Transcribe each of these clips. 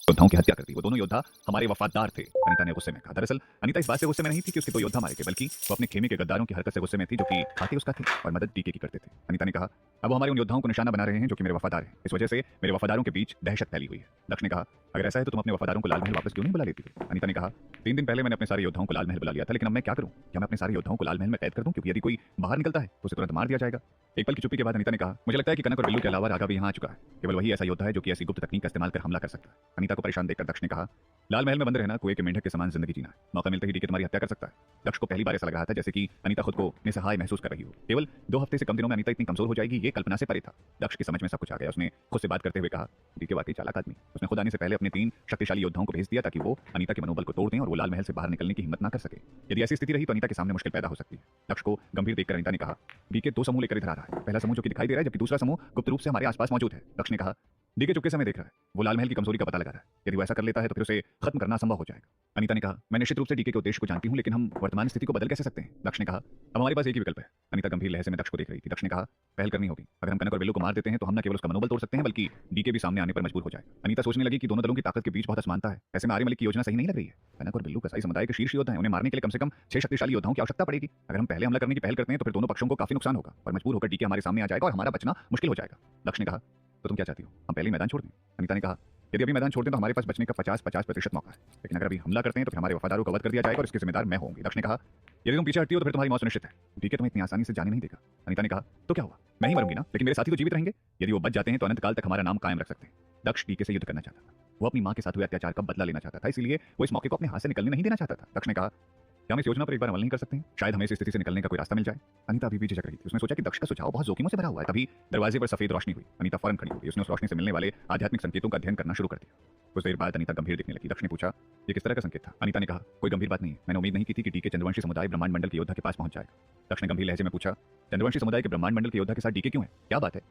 योद्धाओं की हत्या कर दी। वो दोनों योद्धा हमारे वफादार थे, अनीता ने गुस्से में कहा। दरअसल अनीता इस बात से गुस्से में नहीं थी कि उसके 2 योद्धा मारे गए, बल्कि वो अपने खेमे के गद्दारों की हरकत से गुस्से में थी, जो कि खाते उसका थे और मदद डीके की करते थे। अनीता ने कहा, अब वो हमारे उन योद्धाओं को निशाना बना रहे हैं जो कि मेरे वफादार हैं। इस वजह से मेरे वफादारों के बीच दहशत फैली हुई है। दक्ष ने कहा, अगर ऐसा है तो तुम अपने वफादारों को लाल महल वापस क्यों नहीं बुला लेती हो? अनीता ने कहा, 3 दिन पहले मैंने अपने सारे योद्धाओं को लाल महल बुला लिया था, लेकिन अब मैं क्या करूं? क्या मैं अपने सारे योद्धाओं को लाल महल में कैद कर दूं? क्योंकि यदि कोई बाहर निकलता है तो उसे तुरंत मार दिया जाएगा। एक पल की चुप्पी के बाद अनीता ने कहा, मुझे लगता है कि कनक और बिल्लू के अलावा राघव भी यहाँ आ चुका है। केवल वही ऐसा योद्धा है जो कि ऐसी गुप्त तकनीक का इस्तेमाल कर हमला कर सकता है। अनीता को परेशान देखकर दक्ष ने कहा, लाल महल में बंद रहना कुएं के मेंढक के समान जिंदगी जीना है। मौका मिलते ही डीके तुम्हारी हत्या कर सकता है। दक्ष को पहली बार ऐसा लग रहा था जैसे कि अनीता खुद को निसहाय महसूस कर रही हो। केवल 2 हफ्ते से कम दिनों में अनीता इतनी कमजोर हो जाएगी, ये कल्पना से परे था। दक्ष की समझ में सब कुछ आ गया। उसने खुद से बात करते हुए कहा, डीके वाकई चालाक आदमी। उसने खुद आने से पहले अपने 3 शक्तिशाली योद्धाओं को भेज दिया ताकि वो अनीता के मनोबल को तोड़ दें और वो लाल महल से बाहर निकलने की हिम्मत ना कर सके। यदि ऐसी स्थिति रही तो अनीता के सामने मुश्किल पैदा हो सकती है। दक्ष को गंभीर देखकर अनीता ने कहा, डीके 2 समूह लेकर इधर आ रहा है। पहला समूह जो कि दिखाई दे रहा है, जबकि दूसरा समूह गुप्त रूप से हमारे आसपास मौजूद है। दक्ष ने कहा, डीके चुपके से हमें देख रहा है। वो लाल महल की कमजोरी का पता लगा रहा है। यदि वो ऐसा कर लेता है तो फिर उसे खत्म करना असंभव हो जाएगा। अनीता ने कहा, मैं निश्चित रूप से डीके के उद्देश्य को जानती हूं, लेकिन हम वर्तमान स्थिति को बदल कैसे सकते हैं? दक्ष ने कहा, अब हमारे पास एक ही विकल्प है। अनीता गंभीर लहजे में दक्ष को देख रही थी। दक्ष ने कहा, पहल करनी होगी। अगर हम कनक और बिल्लू को मार देते हैं तो हम न केवल उसका मनोबल तोड़ सकते हैं, बल्कि डीके भी सामने आने पर मजबूर हो जाएगा। अनीता सोचने लगी कि दोनों दलों की ताकत के बीच बहुत असमानता है। ऐसे में आर्य मलिक की योजना सही नहीं लग रही है। कनक और बिल्लू कसाई समुदाय के शीर्ष योद्धा हैं। उन्हें मारने के लिए कम से कम 6 शक्तिशाली योद्धाओं की आवश्यकता पड़ेगी। अगर हम पहले हमला करने की पहल करते हैं तो फिर दोनों पक्षों को काफी नुकसान होगा और मजबूर होकर डीके हमारे सामने आ जाएगा और हमारा बचना मुश्किल हो जाएगा। दक्ष ने कहा, तो तुम क्या चाहती हो? हम पहले ही मैदान छोड़ दें? अनीता ने कहा, यदि अभी मैदान छोड़ दें तो हमारे पास बचने का 50-50% मौका है, लेकिन अगर अभी हमला करते हैं तो फिर हमारे वफादारों का वध कर दिया जाएगा और इसके जिम्मेदार मैं होंगी। दक्ष ने कहा, यदि तुम पीछे हटती हो तो फिर तुम्हारी मौत सुनिश्चित है। डीके तुम्हें इतनी आसानी से जाने नहीं देगा। अनीता ने कहा, तो क्या हुआ? मैं ही मरूंगी ना, लेकिन मेरे साथी तो जीवित रहेंगे। यदि वो बच जाते हैं तो अनंत काल तक हमारा नाम कायम रख सकते हैं। दक्ष डीके से युद्ध करना चाहता था। वो अपनी मां के साथ हुए अत्याचार का बदला लेना चाहता था, इसलिए वो इस मौके को अपने हाथ से निकलने नहीं देना चाहता था। दक्ष ने कहा, क्या हम इस योजना पर एक बार अमल नहीं कर सकते हैं? शायद हमें इस स्थिति से निकलने का कोई रास्ता मिल जाए। अनीता अभी भी झिझक रही थी। उसने सोचा कि दक्ष का सुझाव बहुत जोखिमों से भरा हुआ है। तभी दरवाजे पर सफेद रोशनी हुई। अनीता फौरन खड़ी हो गई। उसने उस रोशनी से मिलने वाले आध्यात्मिक संकेतों का अध्ययन करना शुरू कर दिया। कुछ देर बाद अनीता गंभीर दिखने लगी। दक्ष ने पूछा, ये किस तरह का संकेत था? अनीता ने कहा, कोई गंभीर बात नहीं है। मैंने उम्मीद नहीं की थी कि डीके चंद्रवंशी समुदाय ब्रह्मांड मंडल के योद्धा के पास पहुंच जाएगा। दक्ष ने गंभीर लहजे में पूछा, चंद्रवंशी समुदाय के ब्रह्मांड मंडल के योद्धा के साथ डीके क्यों है? क्या बात है?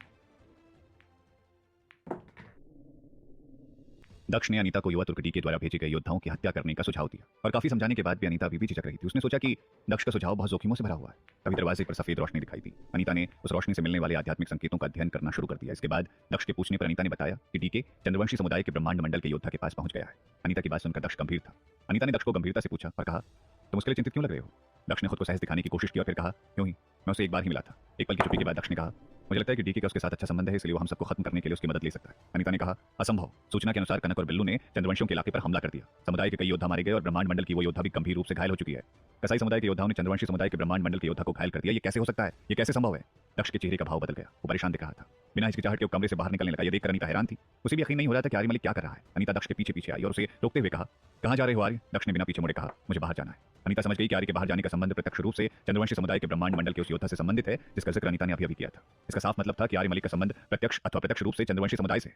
दक्ष ने अनीता को युवा तुर्क डीके द्वारा भेजे गए योद्धाओं की हत्या करने का सुझाव दिया और काफी समझाने के बाद भी अनीता अभी भी झिझक रही थी। उसने सोचा कि दक्ष का सुझाव बहुत जोखिमों से भरा हुआ है। तभी दरवाजे पर सफेद रोशनी दिखाई दी। अनीता ने उस रोशनी से मिलने वाले आध्यात्मिक संकेतों का अध्ययन करना शुरू कर दिया। इसके बाद दक्ष के पूछने पर अनीता ने बताया कि डीके चंद्रवंशी समुदाय के ब्रह्मांड मंडल के योद्धा के पास पहुंच गया है। अनीता की बात सुनकर दक्ष गंभीर था। अनीता ने दक्ष को गंभीरता से पूछा और कहा, तुम उसके लिए चिंतित क्यों लग रहे हो? दक्ष ने खुद को सहज दिखाने की कोशिश की और फिर कहा, क्यों ही, मैं उसे एक बार ही मिला था। एक पल की चुप्पी के बाद दक्ष ने कहा, मुझे लगता है कि डीके का उसके साथ अच्छा संबंध है, इसलिए वो हम सबको खत्म करने के लिए उसकी मदद ले सकता है। अनीता ने कहा, असंभव। सूचना के अनुसार कनक और बिल्लू ने चंद्रवंशियों के इलाके पर हमला कर दिया। समुदाय के कई योद्धा मारे गए और ब्रह्मांड मंडल की वो योद्धा भी गंभीर रूप से घायल हो चुकी है। कसाई समुदाय के योद्धाओं ने चंद्रवंशी समुदाय के ब्रह्मांड मंडल के योद्धा को घायल कर दिया। ये कैसे हो सकता है? ये कैसे संभव है? दक्ष के चेहरे का भाव बदल गया। वो परेशान दिख रहा था। बिना हिचकिचाहट के वो कमरे से बाहर निकलने लगा। ये देखकर अनीता हैरान थी। उसे भी यकीन नहीं हो रहा था कि आर्य मलिक क्या कर रहा है। अनीता दक्ष के पीछे पीछे आई और उसे रोकते हुए कहा, कहां जा रहे हो आर्य? दक्ष ने बिना पीछे मुड़े कहा, मुझे बाहर जाना है। अनीता समझ गई कि आर्य के बाहर जाने का संबंध प्रत्यक्ष रूप से चंद्रवंशी समुदाय के ब्रह्मांड मंडल के उस योद्धा से संबंधित है जिसका जिक्र अनीता ने अभी किया था। इसका साफ मतलब था कि आर्य मलिक का संबंध प्रत्यक्ष अथवा प्रत्यक्ष रूप से चंद्रवंशी समुदाय से।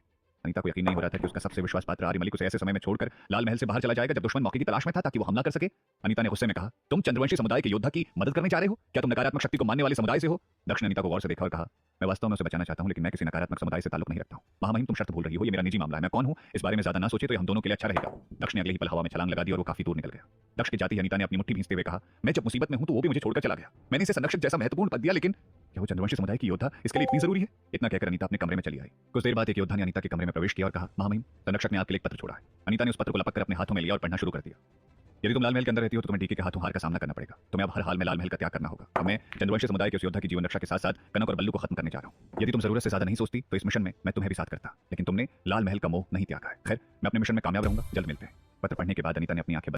अनीता को यकीन नहीं हो रहा था कि उसका सबसे विश्वास पात्र आर्य मलिक उसे ऐसे समय में छोड़कर लाल महल से बाहर चला जाएगा जब दुश्मन मौके की तलाश में था ताकि वो हमला कर सके। अनीता ने गुस्से में कहा, तुम चंद्रवंशी समुदाय के योद्धा की मदद करने जा रहे हो? क्या तुम नकारात्मक शक्ति को मानने वाले समुदाय से हो? दक्ष ने अनीता को गौर से देखा और कहा, मैं वास्तव में उसे बचाना चाहता हूं, लेकिन मैं किसी नकारात्मक समुदाय से ताल्लुक नहीं रखता हूं। महामहिम, तुम शर्त भूल रही हो। ये मेरा निजी मामला है। मैं कौन हूं इस बारे में ज्यादा ना सोचे तो ये हम दोनों के लिए अच्छा रहेगा। दक्ष ने अगले ही पल हवा में छलांग लगा दी और वो काफी दूर निकल गया। दक्ष के जाते ही अनीता ने अपनी मुट्ठी भींचते हुए कहा, मैं जब मुसीबत में हूं तो वो भी मुझे छोड़कर चला गया। मैंने इसे संरक्षक जैसा महत्वपूर्ण पद दिया, लेकिन क्या वो चंद्रवंशी समुदाय की योद्धा इसके लिए इतनी जरूरी है? इतना कहकर अनीता अपने कमरे में चली आई। कुछ देर बाद एक योद्धा ने अनीता के कमरे में प्रवेश किया और कहा, महामहिम, संरक्षक ने आपके लिए एक पत्र छोड़ा है। अनीता ने उस पत्र को लपक कर अपने हाथों में लिया और पढ़ना शुरू कर दिया। यदि तुम लाल महल के अंदर रहती हो तो तुम्हें डीके के हाथों हार का सामना करना पड़ेगा। तुम्हें अब हर हाल में लाल महल का त्याग करना होगा। अब मैं चंद्रवंशी समुदाय के उस योद्धा की जीवन रक्षा के साथ साथ कनक और बल्लू को खत्म करने जा रहा हूं। यदि तुम जरूरत से ज्यादा नहीं सोचती तो इस मिशन में मैं तुम्हें भी साथ करता, लेकिन तुमने लाल महल का मोह नहीं त्यागा है। खैर, मैं अपने मिशन में कामयाब रहूंगा। जल्द मिलते हैं। पत्र पढ़ने के बाद अनीता ने अपनी आंखें